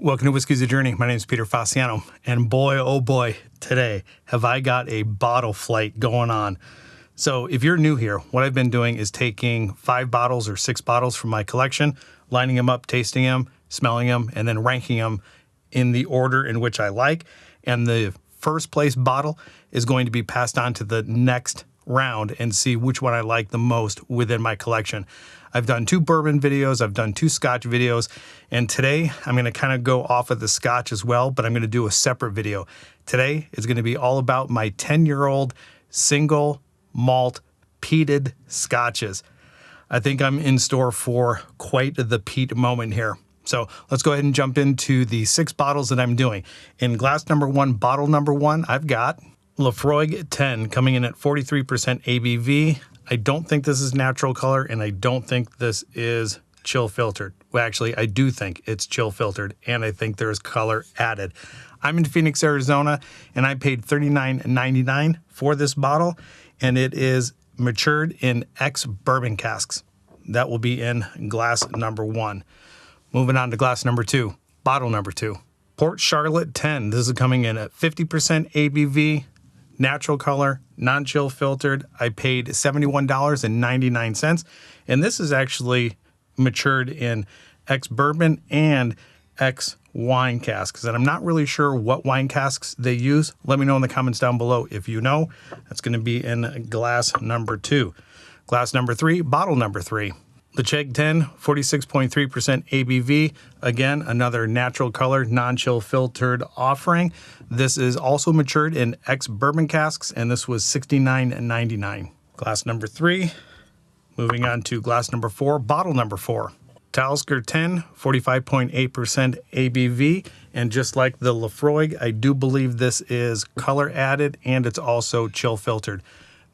Welcome to Whiskey's a Journey. My name is Peter Fasciano, and boy, oh boy, today have I got a bottle flight going on. So if you're new here, what I've been doing is taking 5 bottles or 6 bottles from my collection, lining them up, tasting them, smelling them, and then ranking them in the order in which I like. And the first place bottle is going to be passed on to the next round and see which one I like the most within my collection. I've done 2 bourbon videos, I've done 2 Scotch videos, and today I'm going to kind of go off of the Scotch as well, but I'm going to do a separate video. Today is going to be all about my 10-year-old single malt peated Scotches. I think I'm in store for quite the peat moment here. So let's go ahead and jump into the 6 bottles that I'm doing. In glass number 1, bottle number 1, I've got Laphroaig 10 coming in at 43% ABV. I don't think this is natural color, and I don't think this is chill filtered. Well, actually, I do think it's chill filtered, and I think there's color added. I'm in Phoenix, Arizona, and I paid $39.99 for this bottle, and it is matured in ex-bourbon casks. That will be in glass number 1. Moving on to glass number 2, bottle number 2. Port Charlotte 10. This is coming in at 50% ABV. Natural color, non-chill filtered. I paid $71.99, and this is actually matured in ex-bourbon and ex-wine casks, and I'm not really sure what wine casks they use. Let me know in the comments down below if you know. That's going to be in glass number 2. Glass number 3, bottle number 3. Laphroaig 10, 46.3% ABV. Again, another natural color, non-chill filtered offering. This is also matured in ex-bourbon casks, and this was $69.99. Glass number 3. Moving on to glass number 4, bottle number 4. Talisker 10, 45.8% ABV. And just like the Laphroaig, I do believe this is color added, and it's also chill filtered.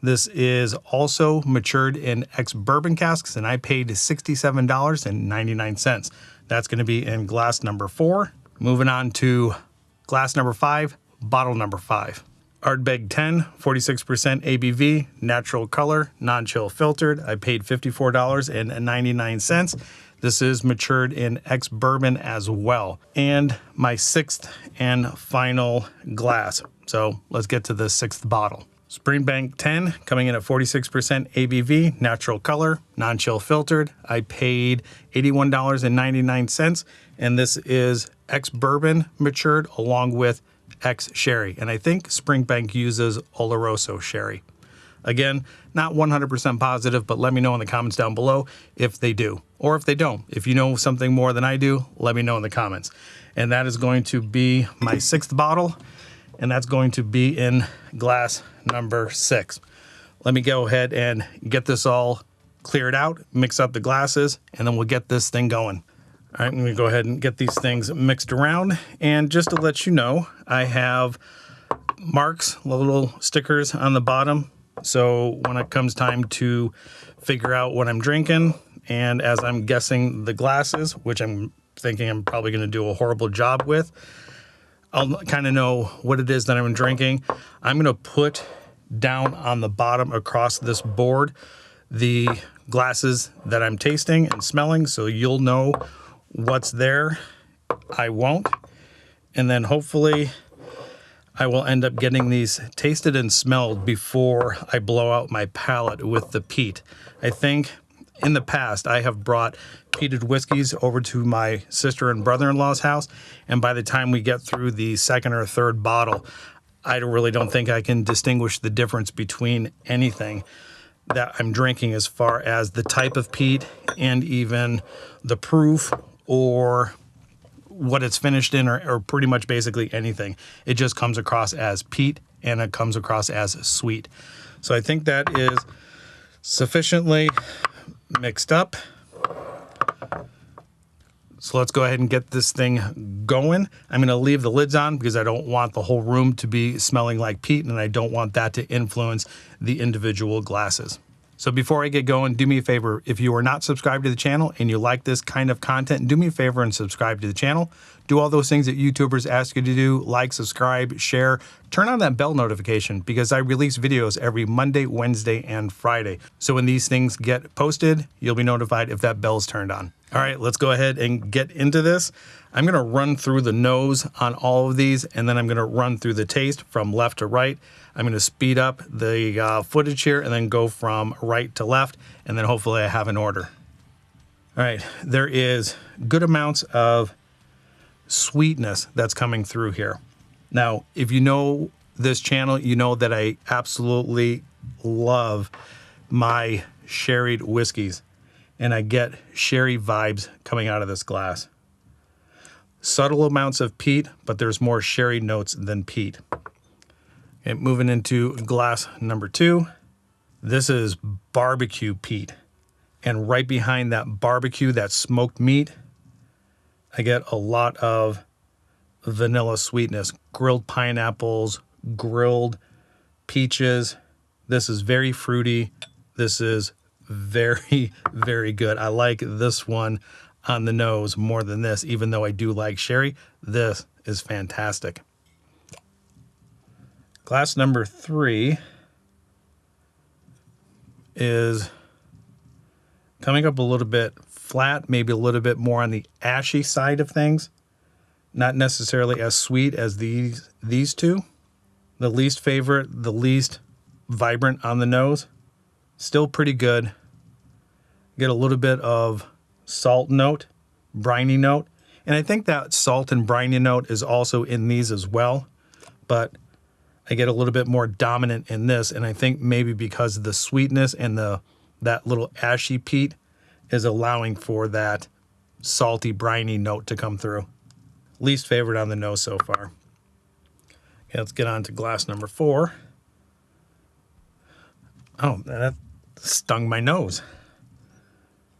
This is also matured in ex-bourbon casks, and I paid $67.99. That's going to be in glass number 4. Moving on to glass number 5, bottle number 5. Ardbeg 10, 46% ABV, natural color, non-chill filtered. I paid $54.99. This is matured in ex-bourbon as well. And my 6th and final glass. So let's get to the 6th bottle. Springbank 10 coming in at 46% ABV, natural color, non-chill filtered. I paid $81.99, and this is ex-bourbon matured along with ex-sherry. And I think Springbank uses Oloroso sherry. Again, not 100% positive, but let me know in the comments down below if they do, or if they don't. If you know something more than I do, let me know in the comments. And that is going to be my 6th bottle, and that's going to be in glass number 6. Let me go ahead and get this all cleared out, mix up the glasses, and then we'll get this thing going. All right, I'm going to go ahead and get these things mixed around. And just to let you know, I have marks, little stickers on the bottom. So when it comes time to figure out what I'm drinking, and as I'm guessing the glasses, which I'm thinking I'm probably going to do a horrible job with, I'll kind of know what it is that I'm drinking. I'm going to put down on the bottom across this board the glasses that I'm tasting and smelling, so you'll know what's there. I won't. And then hopefully I will end up getting these tasted and smelled before I blow out my palate with the peat. I think in the past, I have brought peated whiskeys over to my sister and brother-in-law's house, and by the time we get through the 2nd or 3rd bottle, I really don't think I can distinguish the difference between anything that I'm drinking as far as the type of peat and even the proof or what it's finished in, or pretty much basically anything. It just comes across as peat, and it comes across as sweet. So I think that is sufficiently mixed up. So let's go ahead and get this thing going. I'm going to leave the lids on because I don't want the whole room to be smelling like peat, and I don't want that to influence the individual glasses. So before I get going, do me a favor. If you are not subscribed to the channel and you like this kind of content, do me a favor and subscribe to the channel. Do all those things that YouTubers ask you to do, like, subscribe, share, turn on that bell notification because I release videos every Monday, Wednesday, and Friday. So when these things get posted, you'll be notified if that bell's turned on. All right, let's go ahead and get into this. I'm going to run through the nose on all of these, and then I'm going to run through the taste from left to right. I'm going to speed up the footage here and then go from right to left, and then hopefully I have an order. All right, there is good amounts of sweetness that's coming through here. Now, if you know this channel, you know that I absolutely love my sherried whiskeys, and I get sherry vibes coming out of this glass. Subtle amounts of peat, but there's more sherry notes than peat. Okay, moving into glass number 2. This is barbecue peat. And right behind that barbecue, that smoked meat, I get a lot of vanilla sweetness. Grilled pineapples, grilled peaches. This is very fruity. This is very, very good. I like this one on the nose more than this, even though I do like sherry. This is fantastic. Glass number 3 is coming up a little bit flat, maybe a little bit more on the ashy side of things. Not necessarily as sweet as these two. The least favorite, the least vibrant on the nose. Still pretty good. Get a little bit of salt note, briny note. And I think that salt and briny note is also in these as well. But I get a little bit more dominant in this. And I think maybe because of the sweetness and that little ashy peat is allowing for that salty, briny note to come through. Least favorite on the nose so far. Okay, let's get on to glass number 4. Oh, that stung my nose.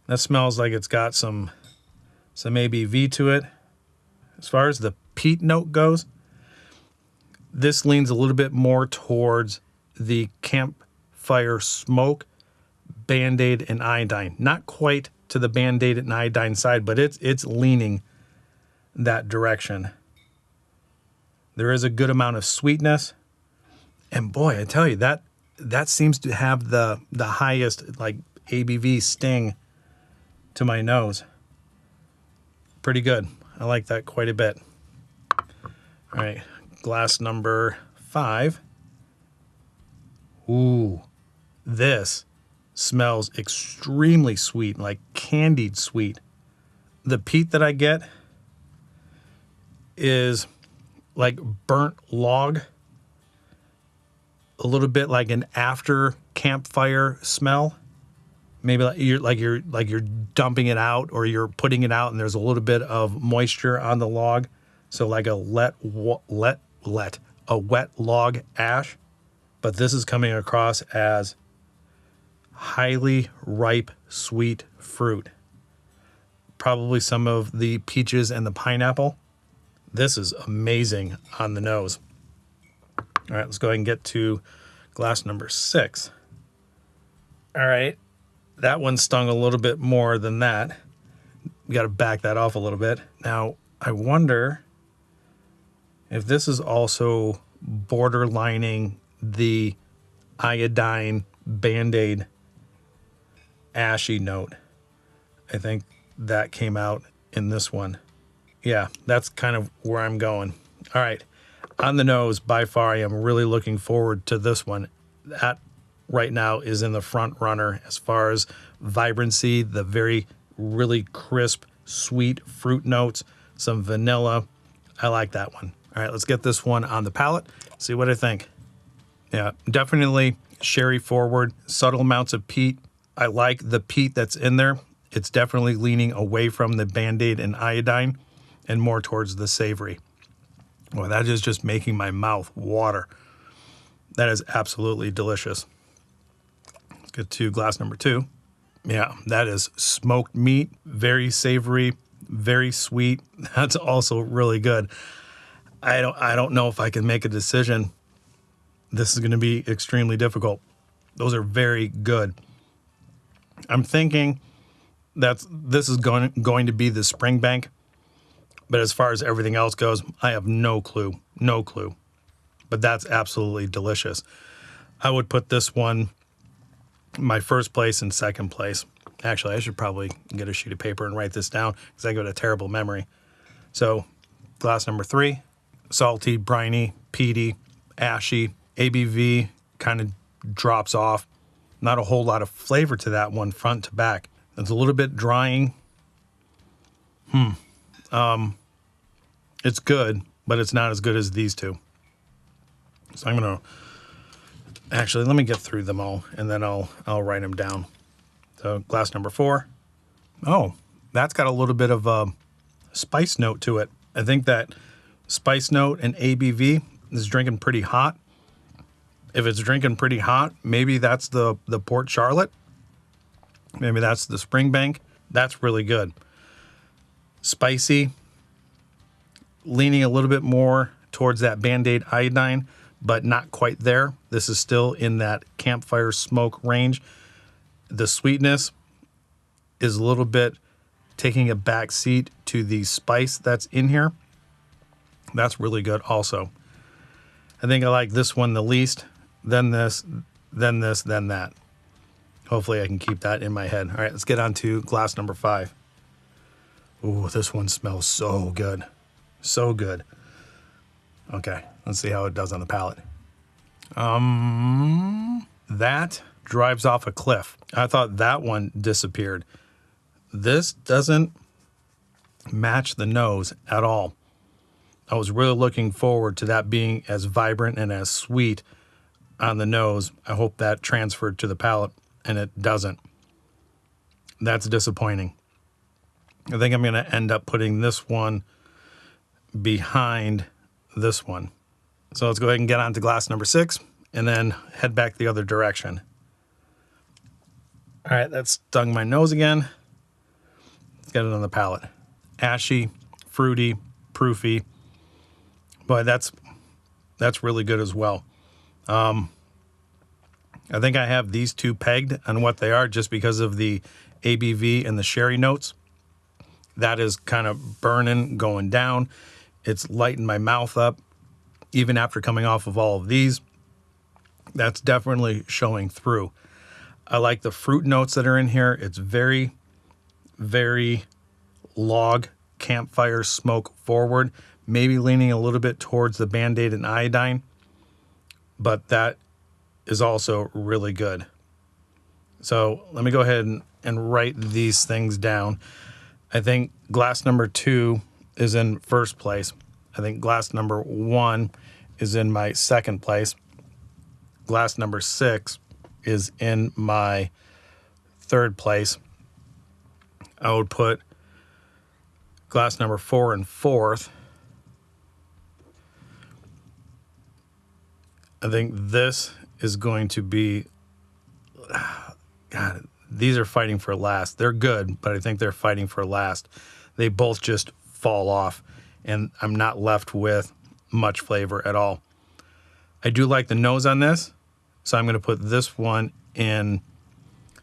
That smells like it's got some ABV to it. As far as the peat note goes, this leans a little bit more towards the campfire smoke, Band-Aid, and iodine. Not quite to the Band-Aid and iodine side, but it's leaning that direction. There is a good amount of sweetness. And boy, I tell you, that seems to have the highest like ABV sting to my nose. Pretty good. I like that quite a bit. All right, glass number 5. Ooh, this smells extremely sweet, like candied sweet. The peat that I get is like burnt log, a little bit like an after campfire smell. Maybe like you're dumping it out or you're putting it out and there's a little bit of moisture on the log. So like a wet log ash. But this is coming across as highly ripe, sweet fruit. Probably some of the peaches and the pineapple. This is amazing on the nose. All right, let's go ahead and get to glass number 6. All right, that one stung a little bit more than that. We got to back that off a little bit. Now, I wonder if this is also borderlining the iodine Band-Aid ashy note. I think that came out in this one. Yeah, that's kind of where I'm going. All right, on the nose, by far, I am really looking forward to this one. That right now is in the front runner as far as vibrancy, the very really crisp, sweet fruit notes, some vanilla. I like that one. All right, let's get this one on the palate, see what I think. Yeah, definitely sherry forward, subtle amounts of peat. I like the peat that's in there. It's definitely leaning away from the Band-Aid and iodine and more towards the savory. Well, that is just making my mouth water. That is absolutely delicious. Let's get to glass number 2. Yeah, that is smoked meat, very savory, very sweet. That's also really good. I don't know if I can make a decision. This is going to be extremely difficult. Those are very good. I'm thinking that this is going to be the Springbank, but as far as everything else goes, I have no clue. But that's absolutely delicious. I would put this one my first place and second place. Actually, I should probably get a sheet of paper and write this down because I got a terrible memory. So glass number 3, salty, briny, peaty, ashy, ABV kind of drops off. Not a whole lot of flavor to that one front to back. It's a little bit drying. It's good, but it's not as good as these two. So I'm gonna actually, let me get through them all and then I'll write them down. So glass number 4. Oh, that's got a little bit of a spice note to it. I think that spice note and ABV is drinking pretty hot. If it's drinking pretty hot, maybe that's the Port Charlotte. Maybe that's the Springbank. That's really good. Spicy, leaning a little bit more towards that Band-Aid iodine, but not quite there. This is still in that campfire smoke range. The sweetness is a little bit taking a back seat to the spice that's in here. That's really good also. I think I like this one the least, then this, then this, then that. Hopefully I can keep that in my head. All right, let's get on to glass number 5. Ooh, this one smells so good. So good. Okay, let's see how it does on the palate. That drives off a cliff. I thought that one disappeared. This doesn't match the nose at all. I was really looking forward to that being as vibrant and as sweet on the nose. I hope that transferred to the palate, and it doesn't. That's disappointing. I think I'm going to end up putting this one behind this one. So let's go ahead and get on to glass number 6 and then head back the other direction. All right, that stung my nose again. Let's get it on the palate. Ashy, fruity, proofy. Boy, that's really good as well. I think I have these two pegged on what they are just because of the ABV and the sherry notes. That is kind of burning, going down. It's lighting my mouth up. Even after coming off of all of these, that's definitely showing through. I like the fruit notes that are in here. It's very, very log, campfire, smoke forward. Maybe leaning a little bit towards the Band-Aid and iodine. But that is also really good. So let me go ahead and write these things down. I think glass number 2 is in first place. I think glass number 1 is in my second place. Glass number 6 is in my third place. I would put glass number 4 in fourth. I think this is going to be, God, these are fighting for last. They're good, but I think they're fighting for last. They both just fall off, and I'm not left with much flavor at all. I do like the nose on this, so I'm going to put this one in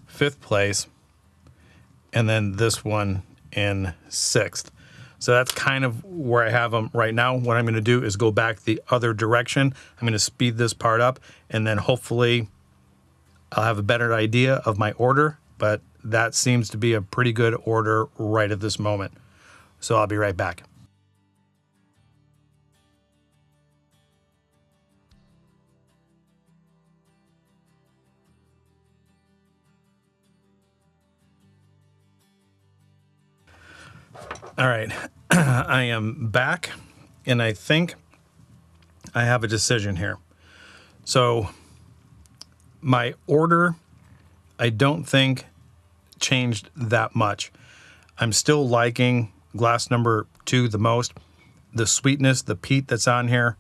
5th place, and then this one in 6th. So that's kind of where I have them right now. What I'm going to do is go back the other direction. I'm going to speed this part up, and then hopefully I'll have a better idea of my order, but that seems to be a pretty good order right at this moment. So I'll be right back. All right, I am back, and I think I have a decision here. So my order, I don't think changed that much. I'm still liking glass number 2 the most. The sweetness, the peat that's on here,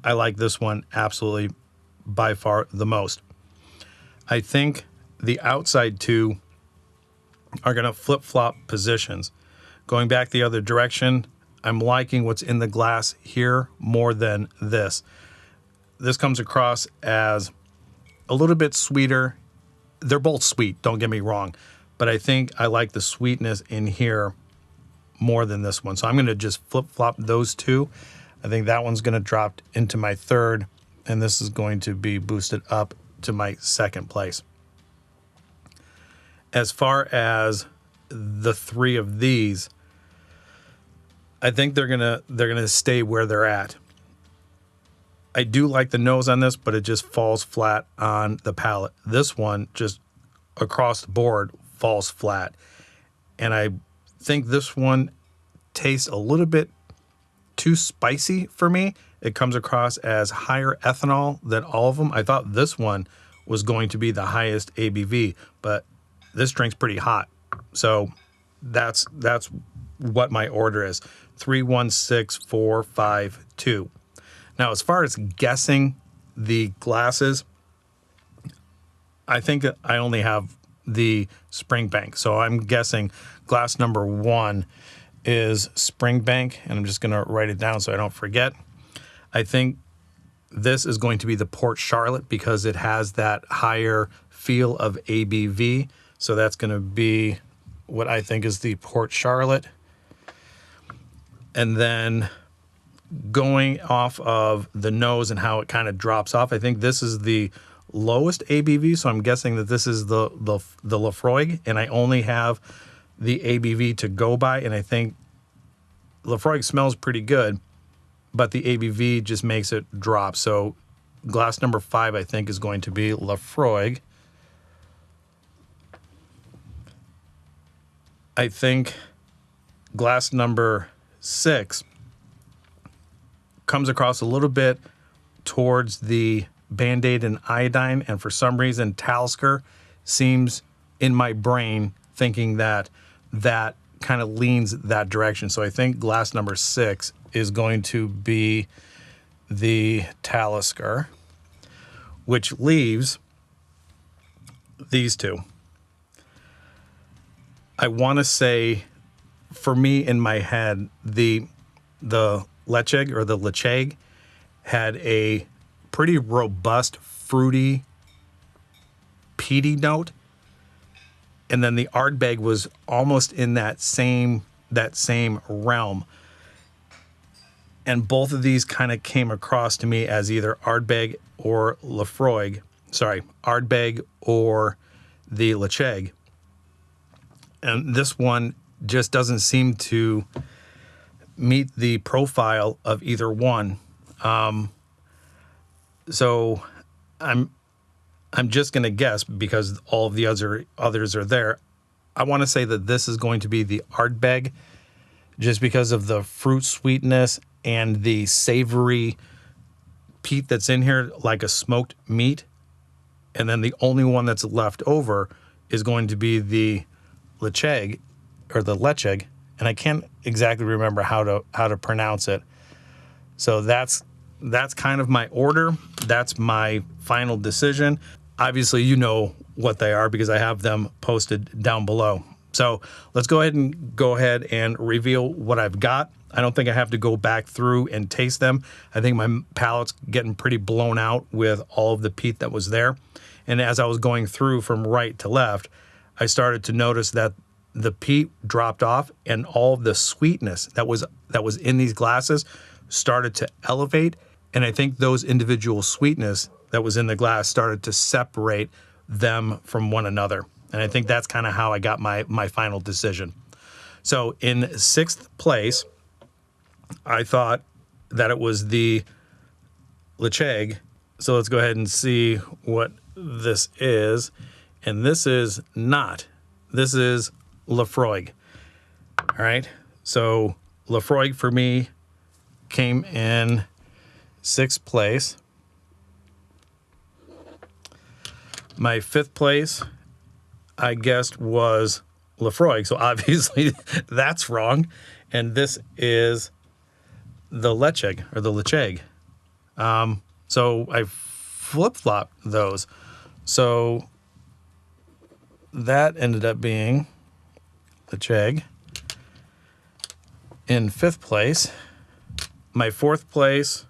I like this one absolutely by far the most. I think the outside 2 are going to flip-flop positions. Going back the other direction, I'm liking what's in the glass here more than this. This comes across as a little bit sweeter. They're both sweet, don't get me wrong, but I think I like the sweetness in here more than this one. So I'm going to just flip-flop those two. I think that one's going to drop into my third, and this is going to be boosted up to my second place. as far as the three of these, I think they're gonna stay where they're at. I do like the nose on this, but it just falls flat on the palate. This one just across the board falls flat. And I think this one tastes a little bit too spicy for me. It comes across as higher ethanol than all of them. I thought this one was going to be the highest ABV, but this drink's pretty hot. So that's what my order is. 316452. Now, as far as guessing the glasses, I think that I only have the Springbank. So I'm guessing glass number 1 is Springbank, and I'm just going to write it down so I don't forget. I think this is going to be the Port Charlotte because it has that higher feel of ABV. So that's going to be what I think is the Port Charlotte. And then going off of the nose and how it kind of drops off, I think this is the lowest ABV. So I'm guessing that this is the Laphroaig, and I only have the ABV to go by. And I think Laphroaig smells pretty good, but the ABV just makes it drop. So glass number 5, I think, is going to be Laphroaig. I think glass number 6 comes across a little bit towards the Band-Aid and iodine, and for some reason Talisker seems in my brain thinking that that kind of leans that direction. So I think glass number 6 is going to be the Talisker, which leaves these two. I want to say, for me in my head, the Lecheg or the Lecheg had a pretty robust, fruity, peaty note. And then the Ardbeg was almost in that same realm. And both of these kind of came across to me as either Ardbeg or Laphroaig. Sorry, Ardbeg or the Lecheg. And this one just doesn't seem to meet the profile of either one. So I'm just going to guess, because all of the others are there. I want to say that this is going to be the Ardbeg, just because of the fruit sweetness and the savory peat that's in here, like a smoked meat. And then the only one that's left over is going to be the Lecheg, or the Lecheg, and I can't exactly remember how to pronounce it. So that's kind of my order. That's my final decision. Obviously, you know what they are because I have them posted down below. So let's go ahead and reveal what I've got. I don't think I have to go back through and taste them. I think my palate's getting pretty blown out with all of the peat that was there. And as I was going through from right to left, I started to notice that the peat dropped off, and all of the sweetness that was in these glasses started to elevate. And I think those individual sweetness that was in the glass started to separate them from one another. And I think that's kind of how I got my final decision. So in 6th place, I thought that it was the Lecheg. So let's go ahead and see what this is. And this is not. This is Laphroaig. All right. So Laphroaig for me came in 6th place. My 5th place, I guessed, was Laphroaig. So obviously that's wrong. And this is the Lecheg, or the Lecheg. So I flip-flopped those. So that ended up being Lecheg in 5th place. My 4th place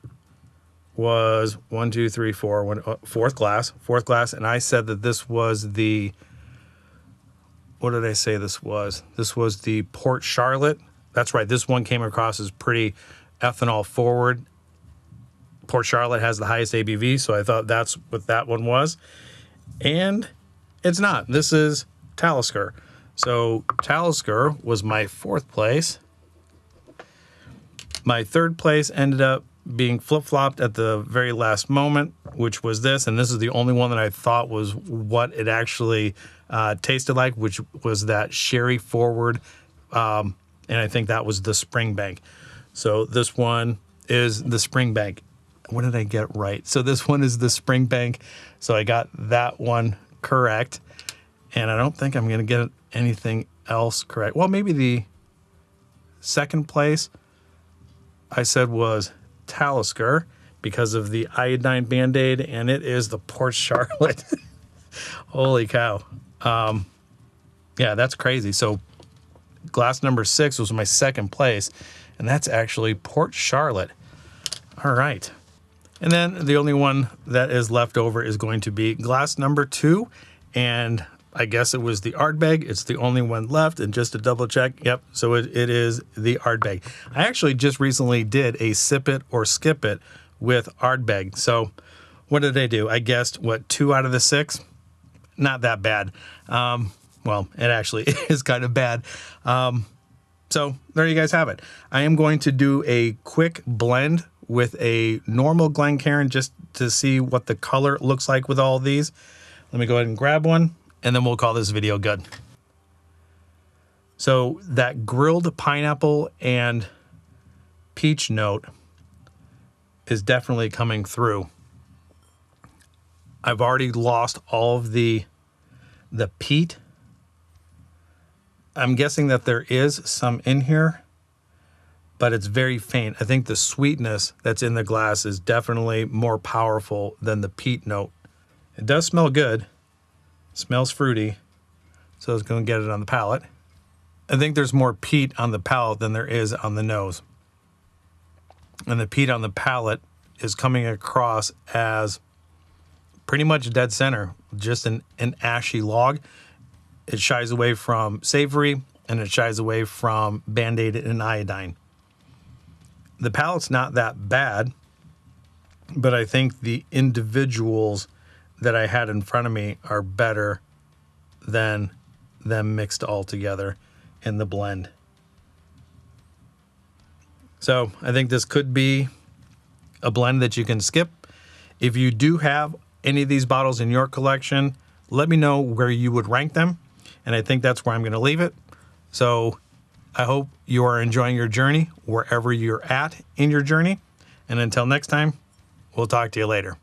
was 4th glass, and I said that this was the, what did I say this was? This was the Port Charlotte. That's right, this one came across as pretty ethanol forward. Port Charlotte has the highest ABV, so I thought that's what that one was. And it's not. This is Talisker. So Talisker was my 4th place. My 3rd place ended up being flip-flopped at the very last moment, which was this, and this is the only one that I thought was what it actually tasted like, which was that sherry forward, and I think that was the Springbank. So this one is the Springbank. What did I get right? So this one is the Springbank, so I got that one correct, and I don't think I'm going to get anything else correct. Well, maybe the 2nd place I said was Talisker because of the iodine Band-Aid, and it is the Port Charlotte. Holy cow. Yeah, that's crazy. So glass number 6 was my 2nd place, and that's actually Port Charlotte. All right. And then the only one that is left over is going to be glass number 2, and I guess it was the Ardbeg. It's the only one left, and just to double check, yep, so it is the Ardbeg. I actually just recently did a sip it or skip it with Ardbeg. So what did I do? I guessed, what, 2 out of the 6? Not that bad. Well, it actually is kind of bad. So there you guys have it. I am going to do a quick blend with a normal Glencairn just to see what the color looks like with all these. Let me go ahead and grab one, and then we'll call this video good. So that grilled pineapple and peach note is definitely coming through. I've already lost all of the peat. I'm guessing that there is some in here, but it's very faint. I think the sweetness that's in the glass is definitely more powerful than the peat note. It does smell good. Smells fruity, so it's going to get it on the palate. I think there's more peat on the palate than there is on the nose. And the peat on the palate is coming across as pretty much dead center, just an ashy log. It shies away from savory, and it shies away from Band-Aid and iodine. The palate's not that bad, but I think the individuals that I had in front of me are better than them mixed all together in the blend. So I think this could be a blend that you can skip. If you do have any of these bottles in your collection, let me know where you would rank them. And I think that's where I'm going to leave it. So I hope you are enjoying your journey wherever you're at in your journey. And until next time, we'll talk to you later.